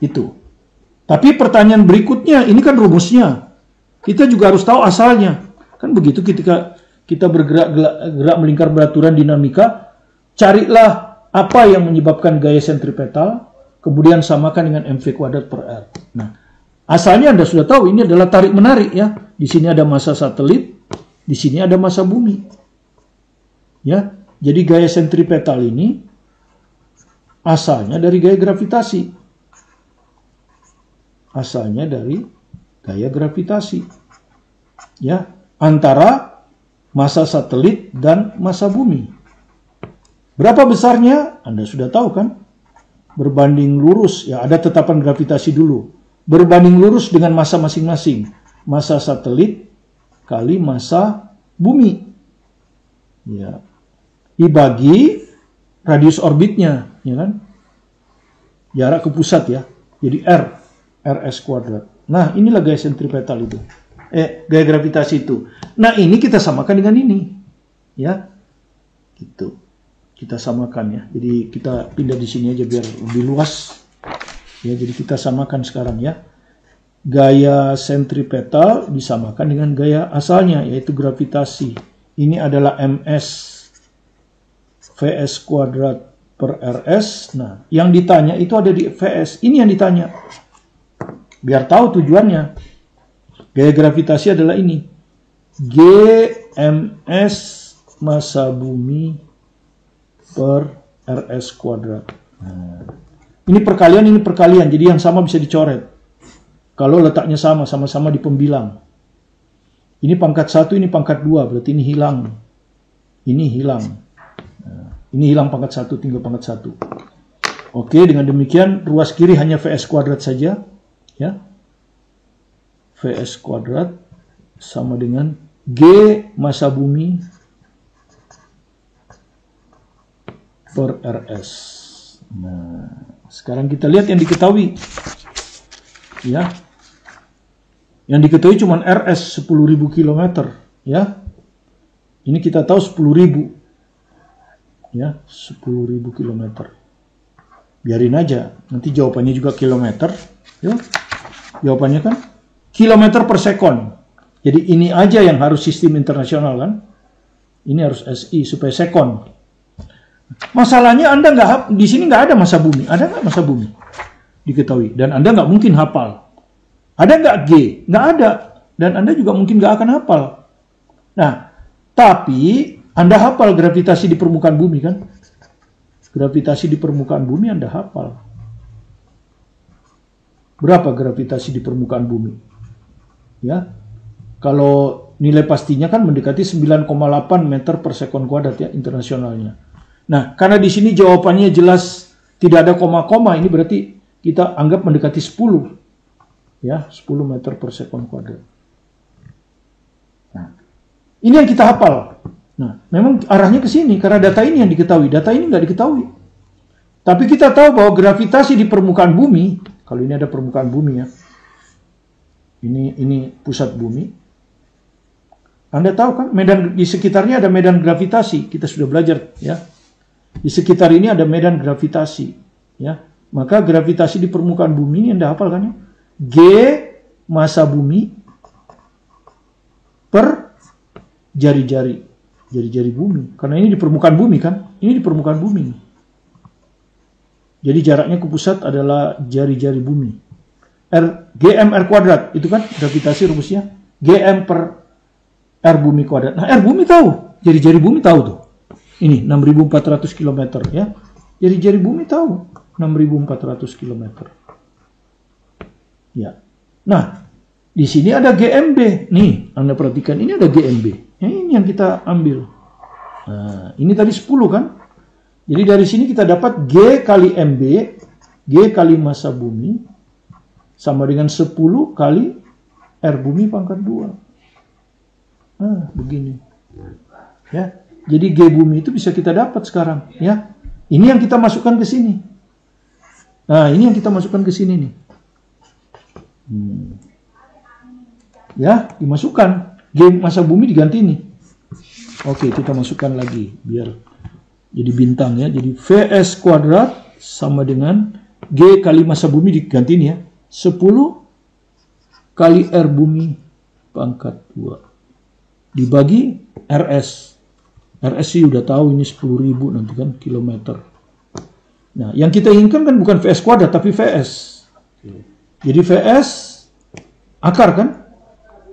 itu. Tapi pertanyaan berikutnya, ini kan rumusnya, kita juga harus tahu asalnya, kan begitu. Ketika kita bergerak melingkar beraturan dinamika, carilah apa yang menyebabkan gaya sentripetal, kemudian samakan dengan mv kuadrat per R. Nah, asalnya Anda sudah tahu, ini adalah tarik menarik ya. Di sini ada massa satelit, di sini ada massa bumi. Ya, jadi gaya sentripetal ini asalnya dari gaya gravitasi. Asalnya dari gaya gravitasi. Ya, antara massa satelit dan massa bumi. Berapa besarnya? Anda sudah tahu kan? Berbanding lurus, ya ada tetapan gravitasi dulu. Berbanding lurus dengan massa masing-masing. Massa satelit kali massa bumi. Ya. Dibagi radius orbitnya, ya kan? Jarak ke pusat ya. Jadi rs kuadrat. Nah, inilah gaya sentripetal itu. Gaya gravitasi itu. Nah, ini kita samakan dengan ini. Ya. Gitu. Kita samakan ya. Jadi kita pindah di sini aja biar lebih luas. Ya, jadi kita samakan sekarang ya. Gaya sentripetal disamakan dengan gaya asalnya, yaitu gravitasi. Ini adalah ms Vs kuadrat per Rs. Nah, yang ditanya itu ada di Vs. Ini yang ditanya. Biar tahu tujuannya. Gaya gravitasi adalah ini. Gms massa bumi per Rs kuadrat. Nah, ini perkalian. Jadi yang sama bisa dicoret. Kalau letaknya sama-sama di pembilang. Ini pangkat 1, ini pangkat 2. Berarti ini hilang. Ini hilang. Nah, ini hilang pangkat 1, tinggal pangkat 1. Oke, dengan demikian ruas kiri hanya Vs kuadrat saja. Ya. Vs kuadrat sama dengan G massa bumi per Rs. Nah, sekarang kita lihat yang diketahui. Ya. Yang diketahui cuma Rs 10.000 km, ya. Ini kita tahu 10.000. Ya, 10.000 km. Biarin aja, nanti jawabannya juga kilometer, ya. Jawabannya kan kilometer per sekon. Jadi ini aja yang harus sistem internasional kan. Ini harus SI supaya sekon. Masalahnya Anda di sini nggak ada massa bumi. Ada nggak massa bumi? Diketahui. Dan Anda nggak mungkin hafal. Ada nggak G? Nggak ada. Dan Anda juga mungkin nggak akan hafal. Nah, tapi Anda hafal gravitasi di permukaan bumi kan? Gravitasi di permukaan bumi Anda hafal. Berapa gravitasi di permukaan bumi? Ya, kalau nilai pastinya kan mendekati 9,8 meter per sekon kuadrat ya internasionalnya. Nah, karena di sini jawabannya jelas tidak ada koma-koma, ini berarti kita anggap mendekati 10. Ya, 10 meter per sekon kuadrat. Nah, ini yang kita hafal. Nah, memang arahnya ke sini karena data ini yang diketahui. Data ini nggak diketahui. Tapi kita tahu bahwa gravitasi di permukaan bumi, kalau ini ada permukaan bumi ya, ini pusat bumi. Anda tahu kan, medan di sekitarnya ada medan gravitasi. Kita sudah belajar ya. Di sekitar ini ada medan gravitasi, ya. Maka gravitasi di permukaan bumi ini Anda hafal kan ya? G massa bumi per jari-jari bumi. Karena ini di permukaan bumi kan? Ini di permukaan bumi. Jadi jaraknya ke pusat adalah jari-jari bumi. Gm R kuadrat, itu kan gravitasi rumusnya. Gm per R bumi kuadrat. Nah, R bumi tahu. Jari-jari bumi tahu tuh. Ini 6.400 km ya. Jari-jari bumi tahu 6.400 km. Ya. Nah, di sini ada GMB. Nih, Anda perhatikan ini ada GMB. Ya, ini yang kita ambil. Nah, ini tadi 10 kan? Jadi dari sini kita dapat G kali MB, G kali massa bumi, sama dengan 10 kali R bumi pangkat 2. Nah, begini. Ya, jadi G bumi itu bisa kita dapat sekarang. Ya, ini yang kita masukkan ke sini. Nah, ini yang kita masukkan ke sini nih. Ya, dimasukkan. G massa bumi diganti nih. Oke, kita masukkan lagi biar jadi bintang ya. Jadi Vs kuadrat sama dengan G kali massa bumi diganti nih ya. 10 kali R bumi pangkat 2 dibagi RS. RS sih udah tahu ini 10.000 nanti kan kilometer. Nah, yang kita inginkan kan bukan Vs kuadrat tapi Vs. Jadi Vs akar kan?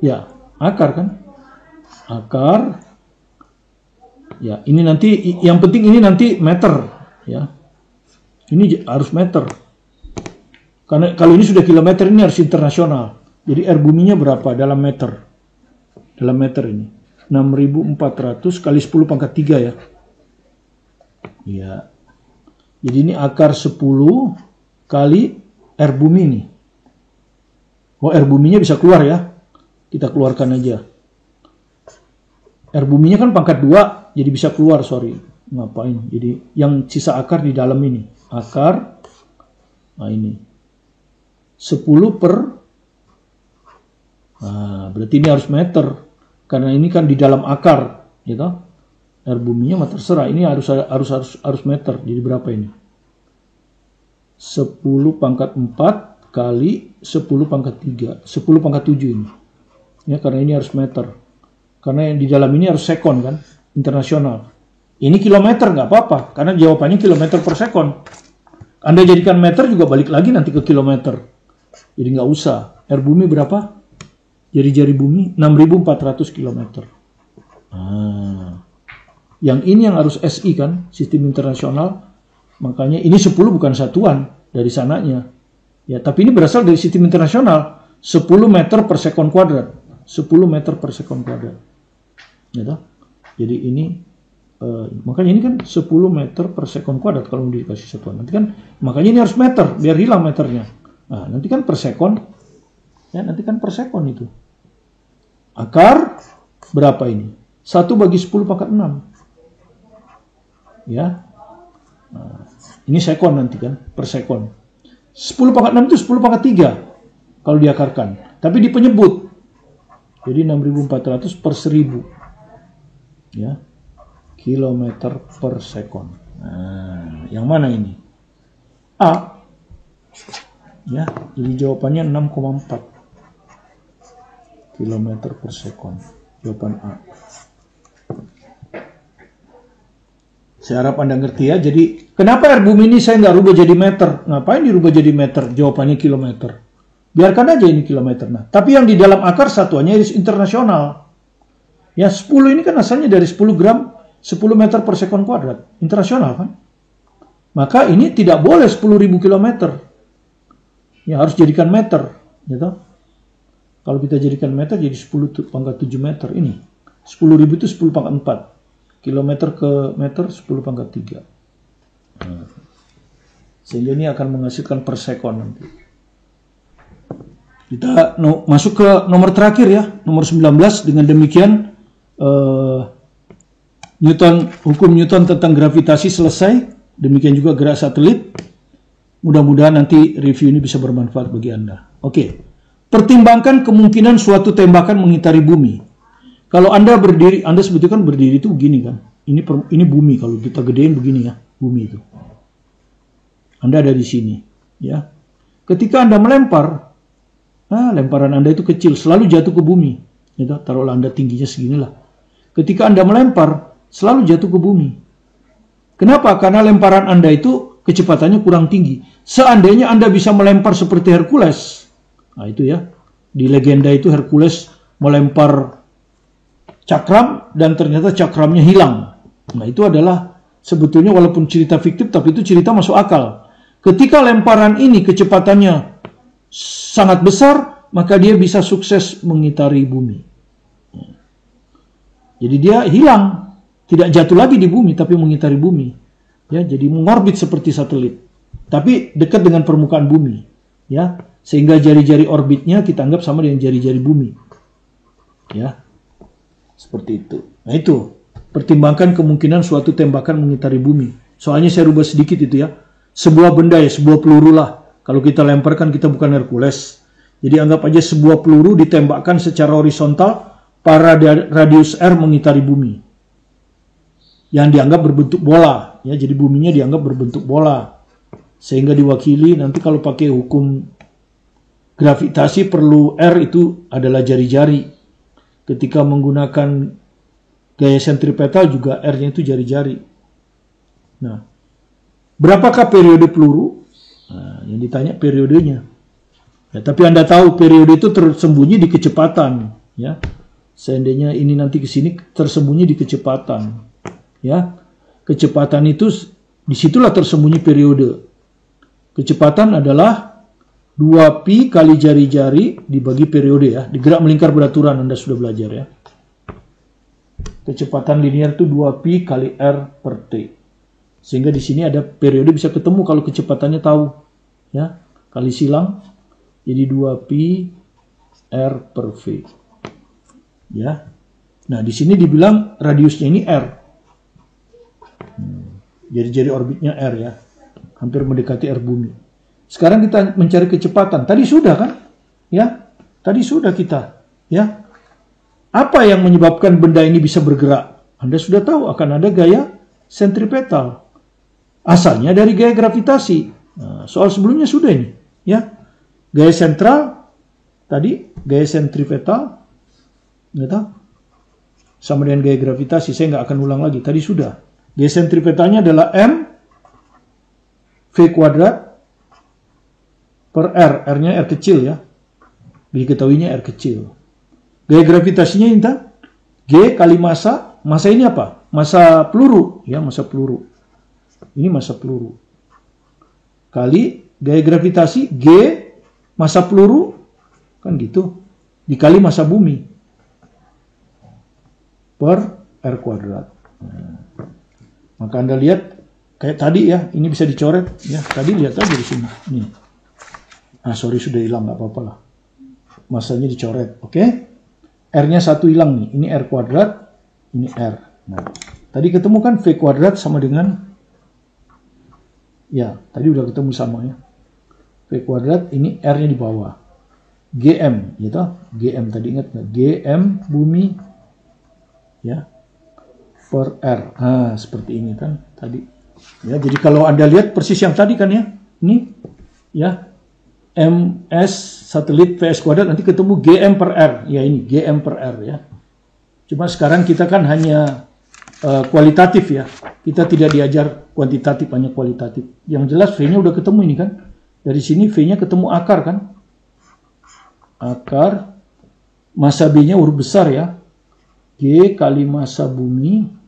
Ya, akar kan? Akar. Ya, ini nanti yang penting ini nanti meter ya. Ini harus meter. Karena kalau ini sudah kilometer ini harus internasional. Jadi R buminya berapa dalam meter? Dalam meter ini 6.400 kali 10 pangkat 3 ya. Ya. Jadi ini akar 10 kali R bumi nih. Oh, R buminya bisa keluar ya. Kita keluarkan aja. R buminya kan pangkat 2, jadi bisa keluar, sorry. Ngapain? Jadi yang sisa akar di dalam ini. Akar, nah ini. 10 per, nah berarti ini harus meter. Karena ini kan di dalam akar, gitu. R buminya mah terserah, ini harus meter. Jadi berapa ini? 10 pangkat 4 kali 10 pangkat 3. 10 pangkat 7 ini. Ya, karena ini harus meter. Karena yang di dalam ini harus sekon kan, internasional. Ini kilometer nggak apa-apa, karena jawabannya kilometer per sekon. Anda jadikan meter juga balik lagi nanti ke kilometer. Jadi nggak usah. R bumi berapa? Jari-jari bumi 6.400 kilometer. Nah, yang ini yang harus SI kan, sistem internasional. Makanya ini 10 bukan satuan dari sananya. Ya, tapi ini berasal dari sistem internasional. 10 meter per sekon kuadrat. 10 meter per sekon kuadrat. Gitu. Jadi ini makanya ini kan 10 meter per sekon kuadrat kalau dikasih satuan. Nanti kan makanya ini harus meter biar hilang meternya. Nah, nanti kan per sekon. Ya, nanti kan per sekon itu. Akar berapa ini? 1 bagi 10 pangkat 6. Ya. Nah, ini sekon nanti kan per sekon. 10 pangkat 6 itu 10 pangkat 3 kalau diakarkan. Tapi di penyebut. Jadi 6.400 per 1000. Ya, kilometer per sekon. Nah, yang mana ini? A. Ya, jadi jawabannya 6,4 kilometer per sekon. Jawaban A. Saya harap Anda ngerti ya. Jadi, kenapa R bumi ini saya nggak rubah jadi meter? Ngapain dirubah jadi meter? Jawabannya kilometer. Biarkan aja ini kilometer. Nah, tapi yang di dalam akar satuannya internasional. Ya, 10 ini kan asalnya dari 10 gram 10 meter per sekon kuadrat. Internasional kan? Maka ini tidak boleh 10.000 kilometer. Ya, harus jadikan meter. Gitu. Kalau kita jadikan meter jadi 10 pangkat 7 meter. Ini 10.000 itu 10 pangkat 4. Kilometer ke meter 10 pangkat 3. Nah, sehingga ini akan menghasilkan per sekon nanti. Kita masuk ke nomor terakhir ya. Nomor 19. Dengan demikian hukum Newton tentang gravitasi selesai. Demikian juga gerak satelit. Mudah-mudahan nanti review ini bisa bermanfaat bagi Anda. Oke. Pertimbangkan kemungkinan suatu tembakan mengitari bumi. Kalau Anda berdiri, Anda sebetulnya kan berdiri itu begini kan. Ini bumi, kalau kita gedein begini ya, bumi itu. Anda ada di sini, ya. Ketika Anda melempar, lemparan Anda itu kecil, selalu jatuh ke bumi. Ya, taruhlah Anda tingginya seginilah. Ketika Anda melempar, selalu jatuh ke bumi. Kenapa? Karena lemparan Anda itu kecepatannya kurang tinggi. Seandainya Anda bisa melempar seperti Hercules, nah itu ya, di legenda itu Hercules melempar cakram dan ternyata cakramnya hilang. Nah itu adalah sebetulnya walaupun cerita fiktif, tapi itu cerita masuk akal. Ketika lemparan ini kecepatannya sangat besar, maka dia bisa sukses mengitari bumi. Jadi dia hilang, Tidak jatuh lagi di bumi, tapi mengitari bumi. Ya, jadi mengorbit seperti satelit. Tapi dekat dengan permukaan bumi. Ya, sehingga jari-jari orbitnya kita anggap sama dengan jari-jari bumi. Ya, seperti itu. Nah itu, pertimbangkan kemungkinan suatu tembakan mengitari bumi. Soalnya saya rubah sedikit itu ya. Sebuah benda ya, sebuah peluru lah. Kalau kita lemparkan, kita bukan Hercules. Jadi anggap aja sebuah peluru ditembakkan secara horizontal pada radius R mengitari bumi. Yang dianggap berbentuk bola, ya, jadi buminya dianggap berbentuk bola, sehingga diwakili nanti kalau pakai hukum gravitasi perlu R itu adalah jari-jari. Ketika menggunakan gaya sentripetal juga R-nya itu jari-jari. Nah, berapakah periode peluru? Nah, yang ditanya periodenya. Ya, tapi Anda tahu periode itu tersembunyi di kecepatan, ya. Seandainya ini nanti ke sini tersembunyi di kecepatan. Ya, kecepatan itu disitulah tersembunyi periode. Kecepatan adalah 2pi kali jari-jari dibagi periode ya. Di gerak melingkar beraturan Anda sudah belajar ya. Kecepatan linear itu 2pi kali R per T. Sehingga di sini ada periode bisa ketemu kalau kecepatannya tahu. Ya, kali silang jadi 2pi R per V. Ya. Nah, di sini dibilang radiusnya ini R. Jari-jari orbitnya R ya, hampir mendekati R bumi. Sekarang kita mencari kecepatan. Tadi sudah kan? Ya, tadi sudah kita. Ya, apa yang menyebabkan benda ini bisa bergerak? Anda sudah tahu akan ada gaya sentripetal. Asalnya dari gaya gravitasi. Nah, soal sebelumnya sudah ini. Ya, gaya sentral tadi gaya sentripetal, nggak tahu. Sama dengan gaya gravitasi. Saya nggak akan ulang lagi. Tadi sudah. Gaya sentripetalnya adalah M V kuadrat per R. R-nya R kecil ya. Diketahuinya R kecil. Gaya gravitasinya ini G kali massa. Massa ini apa? Massa peluru. Ya, massa peluru. Ini massa peluru. Kali gaya gravitasi G massa peluru. Kan gitu. Dikali massa bumi. Per R kuadrat. Maka Anda lihat kayak tadi ya, ini bisa dicoret ya. Tadi lihat aja di sini. Nih. Ah, sorry sudah hilang, nggak apa-apa lah. Masanya dicoret, oke? R-nya satu hilang nih. Ini R kuadrat, ini R. Nah, tadi ketemu kan V kuadrat sama dengan, ya, tadi udah ketemu sama ya. V kuadrat, ini R-nya di bawah. GM, gitu. GM tadi ingat nggak? GM bumi, ya. Per R. Nah, seperti ini kan tadi. Ya, jadi kalau Anda lihat persis yang tadi kan ya. Ini ya. MS satelit VS kuadrat nanti ketemu GM per R. Ya ini GM per R ya. Cuma sekarang kita kan hanya kualitatif ya. Kita tidak diajar kuantitatif, hanya kualitatif. Yang jelas V-nya udah ketemu ini kan. Dari sini V-nya ketemu akar kan. Akar. Massa B-nya huruf besar ya. G kali massa bumi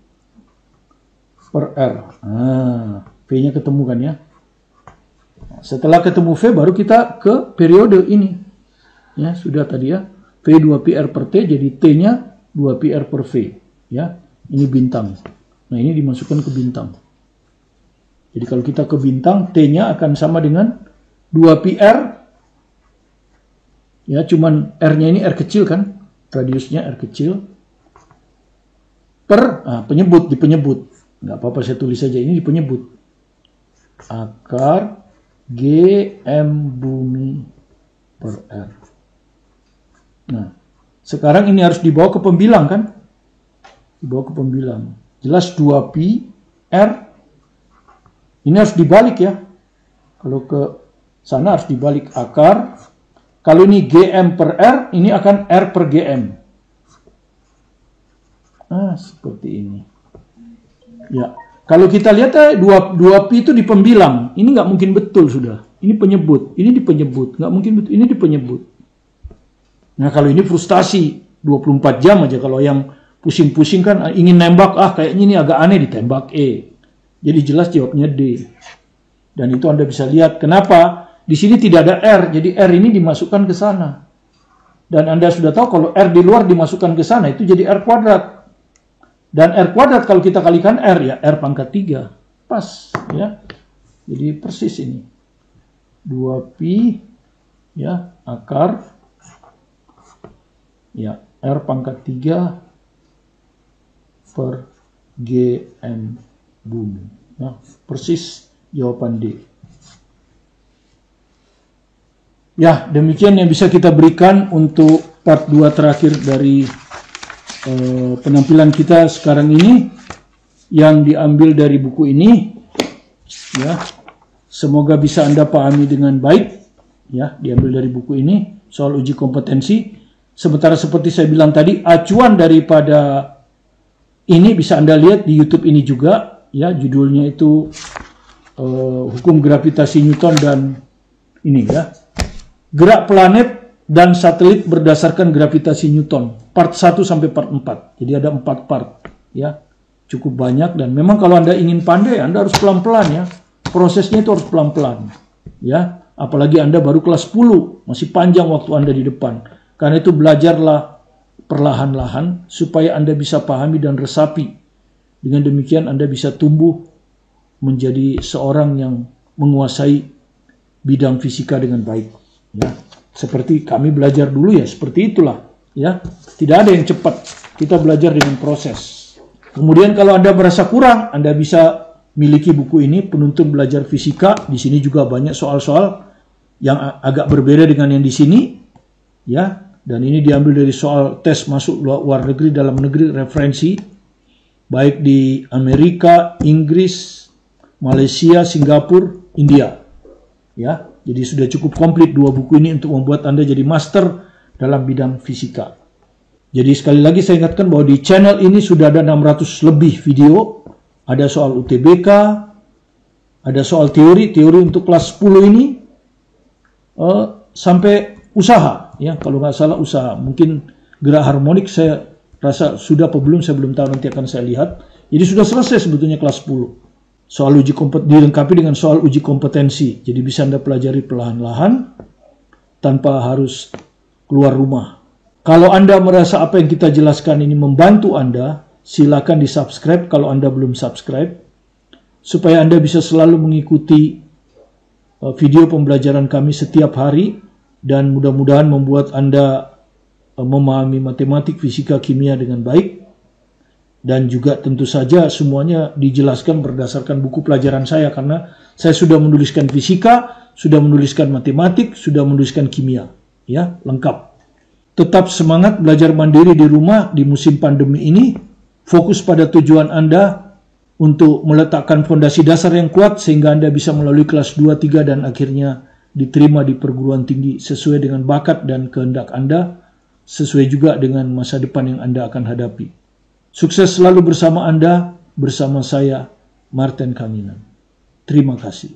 per R. Nah, V-nya ketemu kan ya. Setelah ketemu V baru kita ke periode ini. Ya, sudah tadi ya. V 2pi R per T jadi T-nya 2pi R per V. Ya, ini bintang. Nah, ini dimasukkan ke bintang. Jadi kalau kita ke bintang, T-nya akan sama dengan 2pi R. Ya, cuman R-nya ini R kecil kan. Radiusnya R kecil. Per, penyebut, di penyebut. Nggak apa-apa saya tulis saja, ini di penyebut. Akar GM bumi per R. Nah, sekarang ini harus dibawa ke pembilang kan? Dibawa ke pembilang. Jelas 2pi R. Ini harus dibalik ya. Kalau ke sana harus dibalik akar. Kalau ini GM per R, ini akan R per GM. Nah, seperti ini. Ya, kalau kita lihat 2pi itu di pembilang, ini nggak mungkin betul sudah. Ini penyebut, ini di penyebut, nggak mungkin betul, ini di penyebut. Nah kalau ini frustasi, 24 jam aja kalau yang pusing-pusing kan ingin nembak, kayaknya ini agak aneh ditembak E. Jadi jelas jawabnya D. Dan itu Anda bisa lihat kenapa di sini tidak ada R, jadi R ini dimasukkan ke sana. Dan Anda sudah tahu kalau R di luar dimasukkan ke sana itu jadi R kuadrat. Dan R kuadrat kalau kita kalikan R ya, R pangkat 3. Pas ya. Jadi persis ini. 2pi ya, akar ya, R pangkat 3 per GM bumi. Ya, persis jawaban D. Ya, demikian yang bisa kita berikan untuk part 2 terakhir dari penampilan kita sekarang ini, yang diambil dari buku ini. Ya, semoga bisa Anda pahami dengan baik. Ya, diambil dari buku ini, soal uji kompetensi. Sementara seperti saya bilang tadi, acuan daripada ini bisa Anda lihat di YouTube ini juga. Ya, judulnya itu hukum gravitasi Newton dan ini ya, gerak planet dan satelit berdasarkan gravitasi Newton, part 1 sampai part 4. Jadi ada 4 part ya, cukup banyak. Dan memang kalau Anda ingin pandai, Anda harus pelan-pelan ya, prosesnya itu harus pelan-pelan ya, apalagi Anda baru kelas 10, masih panjang waktu Anda di depan. Karena itu belajarlah perlahan-lahan supaya Anda bisa pahami dan resapi. Dengan demikian Anda bisa tumbuh menjadi seorang yang menguasai bidang fisika dengan baik ya. Seperti kami belajar dulu ya, seperti itulah ya. Tidak ada yang cepat, kita belajar dengan proses. Kemudian kalau Anda merasa kurang, Anda bisa miliki buku ini, Penuntun Belajar Fisika. Di sini juga banyak soal-soal yang agak berbeda dengan yang di sini ya. Dan ini diambil dari soal tes masuk luar negeri, dalam negeri, referensi baik di Amerika, Inggris, Malaysia, Singapura, India ya. Jadi sudah cukup komplit 2 buku ini untuk membuat Anda jadi master dalam bidang fisika. Jadi sekali lagi saya ingatkan bahwa di channel ini sudah ada 600 lebih video. Ada soal UTBK, ada soal teori untuk kelas 10 ini, sampai usaha ya, kalau nggak salah usaha. Mungkin gerak harmonik saya rasa sudah apa belum, saya belum tahu, nanti akan saya lihat. Jadi sudah selesai sebetulnya kelas 10. Soal uji kompetensi dilengkapi dengan soal uji kompetensi. Jadi bisa Anda pelajari perlahan-lahan tanpa harus keluar rumah. Kalau Anda merasa apa yang kita jelaskan ini membantu Anda, silakan di-subscribe kalau Anda belum subscribe, supaya Anda bisa selalu mengikuti video pembelajaran kami setiap hari, dan mudah-mudahan membuat Anda memahami matematik, fisika, kimia dengan baik. Dan juga tentu saja semuanya dijelaskan berdasarkan buku pelajaran saya, karena saya sudah menuliskan fisika, sudah menuliskan matematik, sudah menuliskan kimia, ya, lengkap. Tetap semangat belajar mandiri di rumah di musim pandemi ini. Fokus pada tujuan Anda untuk meletakkan fondasi dasar yang kuat sehingga Anda bisa melalui kelas 2, 3 dan akhirnya diterima di perguruan tinggi sesuai dengan bakat dan kehendak Anda, sesuai juga dengan masa depan yang Anda akan hadapi. Sukses selalu bersama Anda, bersama saya, Martin Kaminan. Terima kasih.